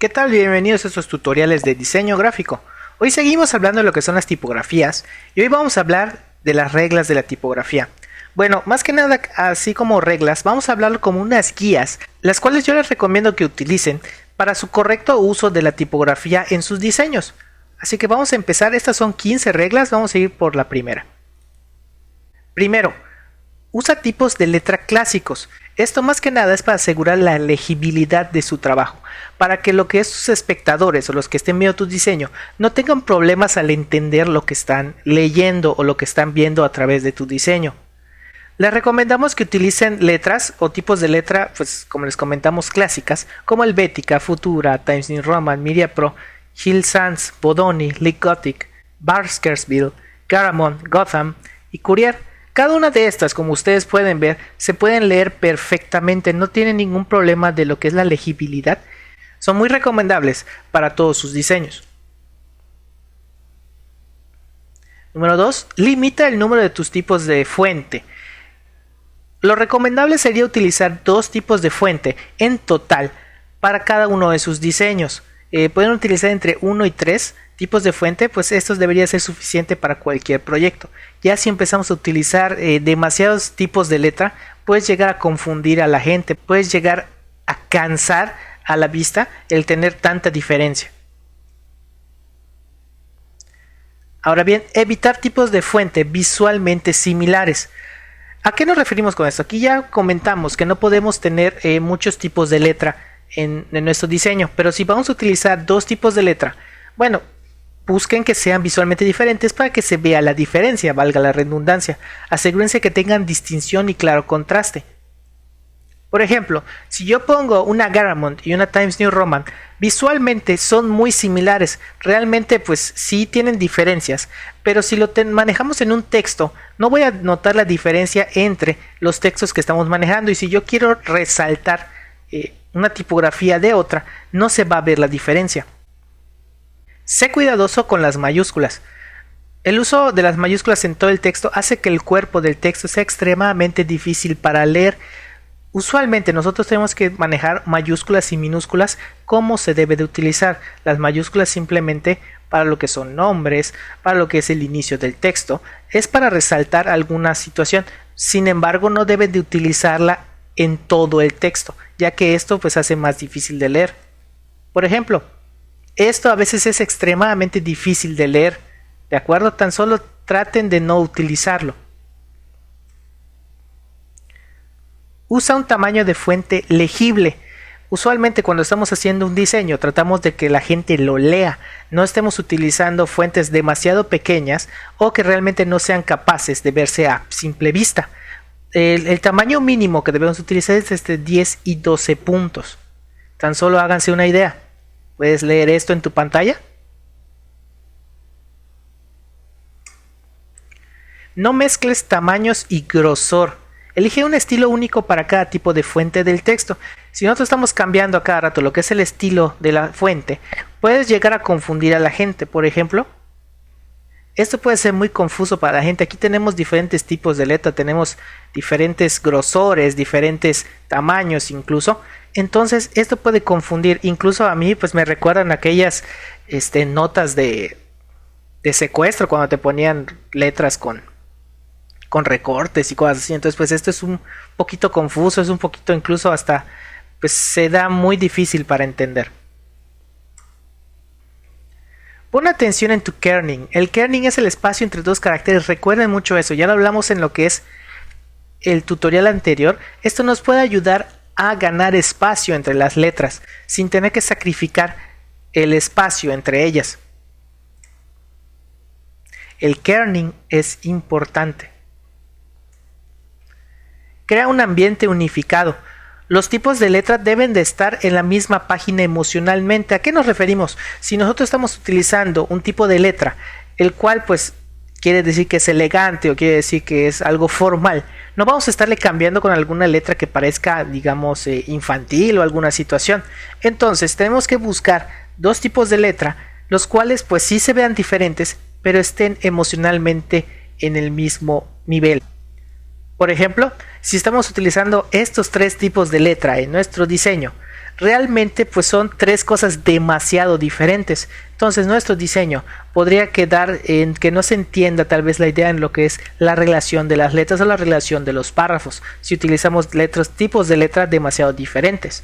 ¿Qué tal? Bienvenidos a estos tutoriales de diseño gráfico. Hoy seguimos hablando de lo que son las tipografías y hoy vamos a hablar de las reglas de la tipografía. Bueno, más que nada, así como reglas, vamos a hablar como unas guías, las cuales yo les recomiendo que utilicen para su correcto uso de la tipografía en sus diseños. Así que vamos a empezar, estas son 15 reglas, vamos a ir por la primera. Primero, usa tipos de letra clásicos. Esto más que nada es para asegurar la legibilidad de su trabajo, para que lo que es sus espectadores o los que estén viendo tu diseño no tengan problemas al entender lo que están leyendo o lo que están viendo a través de tu diseño. Les recomendamos que utilicen letras o tipos de letra, pues como les comentamos, clásicas, como Helvetica, Futura, Times New Roman, Media Pro, Hill Sans, Bodoni, League Gothic, Baskerville, Garamond, Gotham y Courier. Cada una de estas, como ustedes pueden ver, se pueden leer perfectamente, no tienen ningún problema de lo que es la legibilidad. Son muy recomendables para todos sus diseños. Número 2. Limita el número de tus tipos de fuente. Lo recomendable sería utilizar 2 tipos de fuente en total para cada uno de sus diseños. Pueden utilizar entre 1 y 3 tipos de fuente, pues estos debería ser suficiente para cualquier proyecto. Ya si empezamos a utilizar demasiados tipos de letra, puedes llegar a confundir a la gente, puedes llegar a cansar a la vista el tener tanta diferencia. Ahora bien, evitar tipos de fuente visualmente similares. ¿A qué nos referimos con esto? Aquí ya comentamos que no podemos tener muchos tipos de letra en nuestro diseño, pero si vamos a utilizar 2 tipos de letra, bueno, busquen que sean visualmente diferentes para que se vea la diferencia, valga la redundancia. Asegúrense que tengan distinción y claro contraste. Por ejemplo, si yo pongo una Garamond y una Times New Roman, visualmente son muy similares. Realmente pues sí tienen diferencias, pero si lo manejamos en un texto, no voy a notar la diferencia entre los textos que estamos manejando. Y si yo quiero resaltar una tipografía de otra, no se va a ver la diferencia. Sé cuidadoso con las mayúsculas. El uso de las mayúsculas en todo el texto hace que el cuerpo del texto sea extremadamente difícil para leer. Usualmente nosotros tenemos que manejar mayúsculas y minúsculas como se debe de utilizar. Las mayúsculas simplemente para lo que son nombres, para lo que es el inicio del texto, es para resaltar alguna situación. Sin embargo, no deben de utilizarla en todo el texto, ya que esto pues hace más difícil de leer. Por ejemplo, esto a veces es extremadamente difícil de leer, ¿de acuerdo? Tan solo traten de no utilizarlo. Usa un tamaño de fuente legible. Usualmente cuando estamos haciendo un diseño tratamos de que la gente lo lea, no estemos utilizando fuentes demasiado pequeñas o que realmente no sean capaces de verse a simple vista. El tamaño mínimo que debemos utilizar es entre 10 y 12 puntos. Tan solo háganse una idea. ¿Puedes leer esto en tu pantalla? No mezcles tamaños y grosor. Elige un estilo único para cada tipo de fuente del texto. Si nosotros estamos cambiando a cada rato lo que es el estilo de la fuente, puedes llegar a confundir a la gente. Por ejemplo, esto puede ser muy confuso para la gente. Aquí tenemos diferentes tipos de letra, tenemos diferentes grosores, diferentes tamaños incluso. Entonces esto puede confundir. Incluso a mí pues me recuerdan aquellas notas de secuestro cuando te ponían letras con recortes y cosas así. Entonces pues esto es un poquito confuso, es un poquito incluso hasta pues se da muy difícil para entender. Pon atención en tu kerning. El kerning es el espacio entre 2 caracteres. Recuerden mucho eso. Ya lo hablamos en lo que es el tutorial anterior. Esto nos puede ayudar a ganar espacio entre las letras sin tener que sacrificar el espacio entre ellas. El kerning es importante. Crea un ambiente unificado. Los tipos de letra deben de estar en la misma página emocionalmente. ¿A qué nos referimos? Si nosotros estamos utilizando un tipo de letra, el cual pues quiere decir que es elegante o quiere decir que es algo formal, no vamos a estarle cambiando con alguna letra que parezca, digamos, infantil o alguna situación. Entonces tenemos que buscar 2 tipos de letra, los cuales pues sí se vean diferentes, pero estén emocionalmente en el mismo nivel. Por ejemplo, si estamos utilizando estos tres tipos de letra en nuestro diseño, realmente pues son tres cosas demasiado diferentes. Entonces nuestro diseño podría quedar en que no se entienda tal vez la idea en lo que es la relación de las letras o la relación de los párrafos, si utilizamos tipos de letras demasiado diferentes.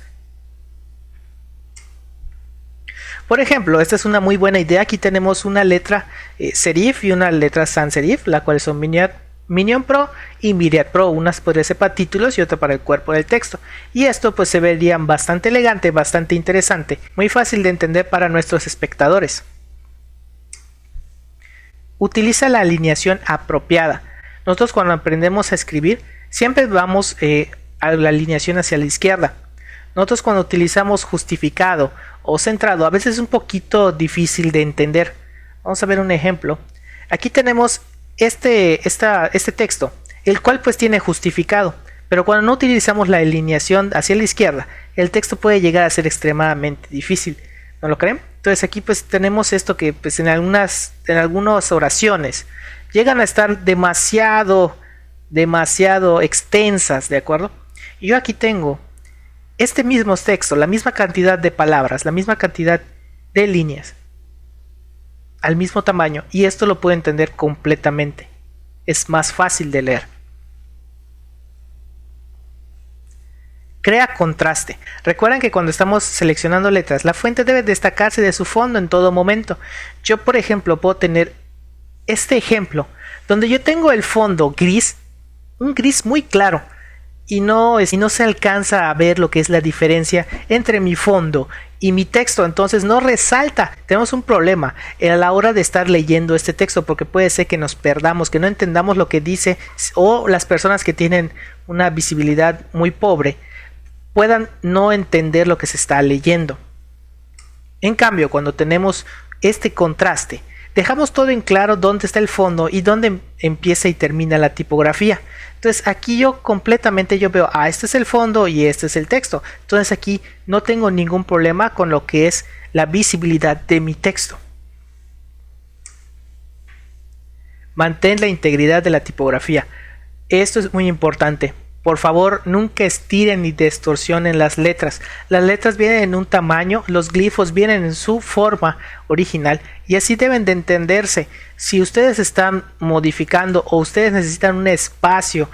Por ejemplo, esta es una muy buena idea. Aquí tenemos una letra serif y una letra sans serif, la cual son Minion Pro y Myriad Pro. Unas podría ser para títulos y otra para el cuerpo del texto. Y esto pues se vería bastante elegante, bastante interesante, muy fácil de entender para nuestros espectadores. Utiliza la alineación apropiada. Nosotros cuando aprendemos a escribir siempre vamos a la alineación hacia la izquierda. Nosotros cuando utilizamos justificado o centrado a veces es un poquito difícil de entender. Vamos a ver un ejemplo. Aquí tenemos este texto, el cual pues tiene justificado, pero cuando no utilizamos la alineación hacia la izquierda, el texto puede llegar a ser extremadamente difícil. ¿No lo creen? Entonces aquí pues tenemos esto que pues en algunas oraciones llegan a estar demasiado extensas, ¿de acuerdo? Y yo aquí tengo este mismo texto, la misma cantidad de palabras, la misma cantidad de líneas, al mismo tamaño, y esto lo puedo entender completamente. Es más fácil de leer. Crea contraste. Recuerden que cuando estamos seleccionando letras, la fuente debe destacarse de su fondo en todo momento. Yo, por ejemplo, puedo tener este ejemplo, donde yo tengo el fondo gris, un gris muy claro, y no se alcanza a ver lo que es la diferencia entre mi fondo y mi texto, entonces no resalta. Tenemos un problema a la hora de estar leyendo este texto, porque puede ser que nos perdamos, que no entendamos lo que dice, o las personas que tienen una visibilidad muy pobre puedan no entender lo que se está leyendo. En cambio, cuando tenemos este contraste, dejamos todo en claro dónde está el fondo y dónde empieza y termina la tipografía. Entonces aquí yo veo, este es el fondo y este es el texto. Entonces aquí no tengo ningún problema con lo que es la visibilidad de mi texto. Mantén la integridad de la tipografía. Esto es muy importante. Por favor, nunca estiren ni distorsionen las letras. Las letras vienen en un tamaño, los glifos vienen en su forma original y así deben de entenderse. Si ustedes están modificando o ustedes necesitan un espacio,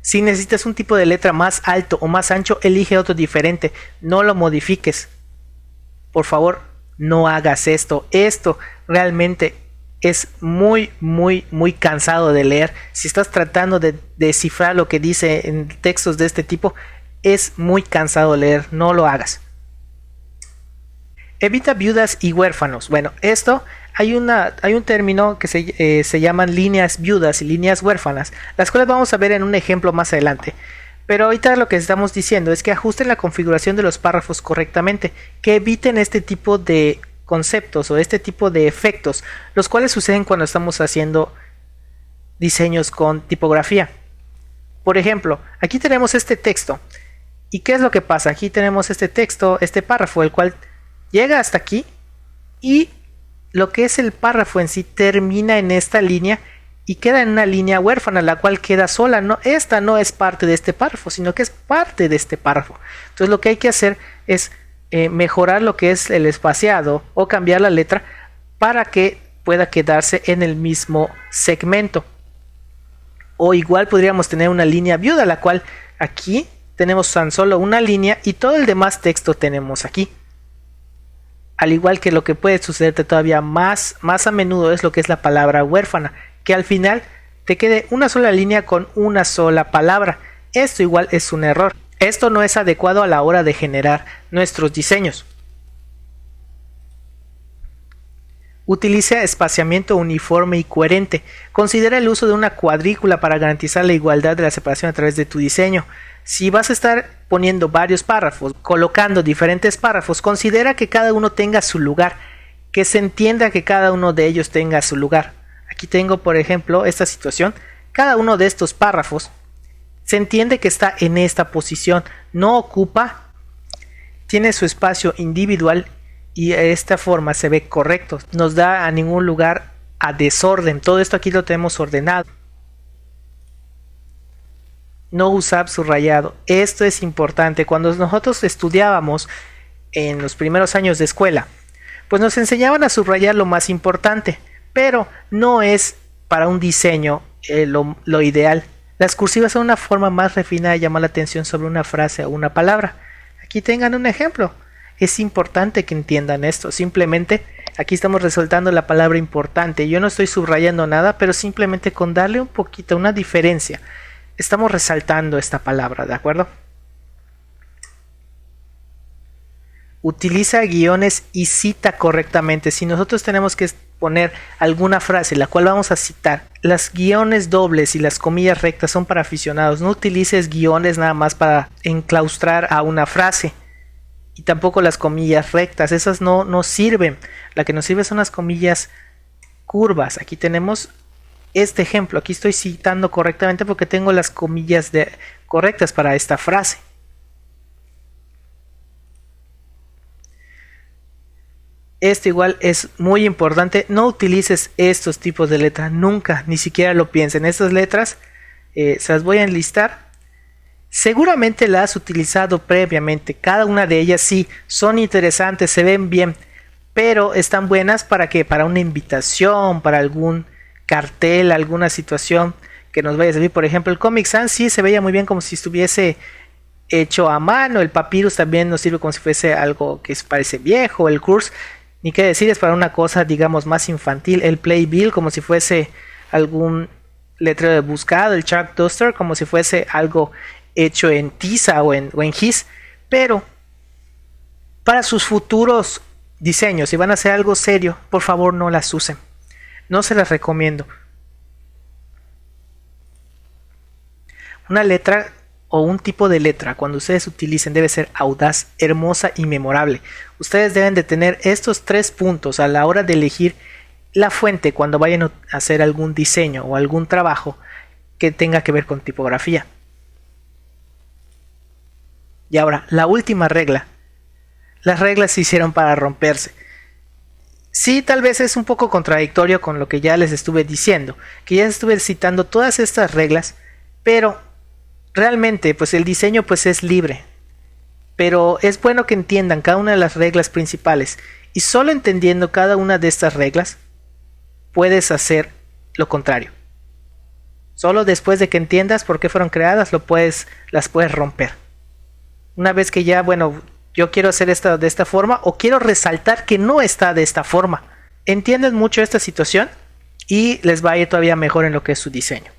si necesitas un tipo de letra más alto o más ancho, elige otro diferente. No lo modifiques. Por favor, no hagas esto. Esto realmente es muy cansado de leer. Si estás tratando de descifrar lo que dice en textos de este tipo, es muy cansado de leer. No lo hagas. Evita viudas y huérfanos. Bueno, esto hay un término que se llaman líneas viudas y líneas huérfanas, las cuales vamos a ver en un ejemplo más adelante. Pero ahorita lo que estamos diciendo es que ajusten la configuración de los párrafos correctamente, que eviten este tipo de conceptos o este tipo de efectos, los cuales suceden cuando estamos haciendo diseños con tipografía. Por ejemplo, aquí tenemos este texto. ¿Y qué es lo que pasa? Aquí tenemos este texto, este párrafo, el cual llega hasta aquí y lo que es el párrafo en sí termina en esta línea y queda en una línea huérfana, la cual queda sola. No, esta no es parte de este párrafo, sino que es parte de este párrafo. Entonces lo que hay que hacer es mejorar lo que es el espaciado o cambiar la letra para que pueda quedarse en el mismo segmento. O igual podríamos tener una línea viuda, la cual aquí tenemos tan solo una línea y todo el demás texto tenemos aquí. Al igual que lo que puede sucederte todavía más a menudo es lo que es la palabra huérfana, que al final te quede una sola línea con una sola palabra. Esto igual es un error. Esto no es adecuado a la hora de generar nuestros diseños. Utiliza espaciamiento uniforme y coherente. Considera el uso de una cuadrícula para garantizar la igualdad de la separación a través de tu diseño. Si vas a estar poniendo varios párrafos, colocando diferentes párrafos, considera que cada uno tenga su lugar, que se entienda que cada uno de ellos tenga su lugar. Aquí tengo, por ejemplo, esta situación. Cada uno de estos párrafos se entiende que está en esta posición, no ocupa, tiene su espacio individual y de esta forma se ve correcto, nos da a ningún lugar a desorden. Todo esto aquí lo tenemos ordenado. no usar subrayado. Esto es importante. Cuando nosotros estudiábamos en los primeros años de escuela, pues nos enseñaban a subrayar lo más importante, pero no es para un diseño lo ideal. Las cursivas son una forma más refinada de llamar la atención sobre una frase o una palabra. Aquí tengan un ejemplo. Es importante que entiendan esto. Simplemente aquí estamos resaltando la palabra importante. Yo no estoy subrayando nada, pero simplemente con darle un poquito, una diferencia, estamos resaltando esta palabra, ¿de acuerdo? Utiliza guiones y cita correctamente. Si nosotros tenemos que poner alguna frase la cual vamos a citar, las guiones dobles y las comillas rectas son para aficionados. No utilices guiones nada más para enclaustrar a una frase, y tampoco las comillas rectas, esas no sirven. La que nos sirve son las comillas curvas. Aquí tenemos este ejemplo, aquí estoy citando correctamente porque tengo las comillas correctas para esta frase. Esto igual es muy importante. No utilices estos tipos de letras nunca, ni siquiera lo piensen. Estas letras se las voy a enlistar. Seguramente las has utilizado previamente. Cada una de ellas sí son interesantes, se ven bien, pero están buenas para que para una invitación, para algún cartel, alguna situación que nos vaya a servir. Por ejemplo, el Comic Sans sí se veía muy bien como si estuviese hecho a mano. El Papyrus también nos sirve como si fuese algo que parece viejo. El Curse, ni qué decir, es para una cosa digamos más infantil. El Playbill como si fuese algún letrero de buscado. El Chartduster como si fuese algo hecho en tiza o en gis. Pero para sus futuros diseños, si van a hacer algo serio, por favor no las usen. No se las recomiendo. Una letra o un tipo de letra, cuando ustedes utilicen, debe ser audaz, hermosa y memorable. Ustedes deben de tener estos 3 puntos a la hora de elegir la fuente cuando vayan a hacer algún diseño o algún trabajo que tenga que ver con tipografía. Y ahora, la última regla. Las reglas se hicieron para romperse. Sí, tal vez es un poco contradictorio con lo que ya les estuve diciendo, que ya estuve citando todas estas reglas, pero realmente pues el diseño pues es libre. Pero es bueno que entiendan cada una de las reglas principales, y solo entendiendo cada una de estas reglas puedes hacer lo contrario. Solo después de que entiendas por qué fueron creadas las puedes romper. Una vez que ya, bueno, yo quiero hacer esto de esta forma, o quiero resaltar que no está de esta forma, entienden mucho esta situación y les va a ir todavía mejor en lo que es su diseño.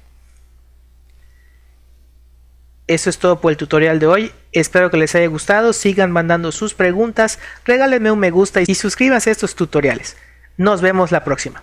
Eso es todo por el tutorial de hoy. Espero que les haya gustado. Sigan mandando sus preguntas, regálenme un me gusta y suscríbanse a estos tutoriales. Nos vemos la próxima.